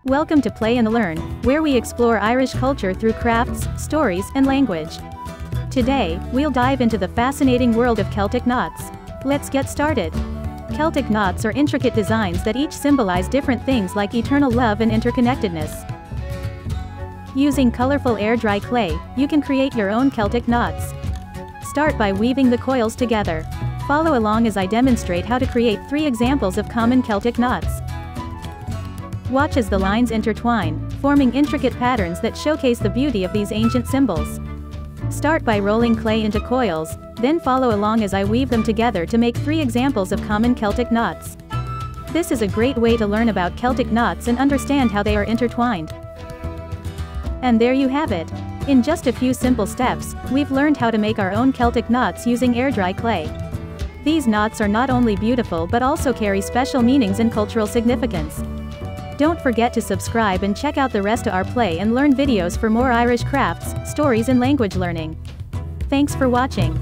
Welcome to Play and Learn, where we explore Irish culture through crafts, stories, and language. Today, we'll dive into the fascinating world of Celtic knots. Let's get started. Celtic knots are intricate designs that each symbolize different things like eternal love and interconnectedness. Using colorful air-dry clay, you can create your own Celtic knots. Start by weaving the coils together. Follow along as I demonstrate how to create 3 examples of common Celtic knots. Watch as the lines intertwine, forming intricate patterns that showcase the beauty of these ancient symbols. Start by rolling clay into coils, then follow along as I weave them together to make 3 examples of common Celtic knots. This is a great way to learn about Celtic knots and understand how they are intertwined. And there you have it. In just a few simple steps, we've learned how to make our own Celtic knots using air-dry clay. These knots are not only beautiful but also carry special meanings and cultural significance. Don't forget to subscribe and check out the rest of our Play and Learn videos for more Irish crafts, stories and language learning. Thanks for watching.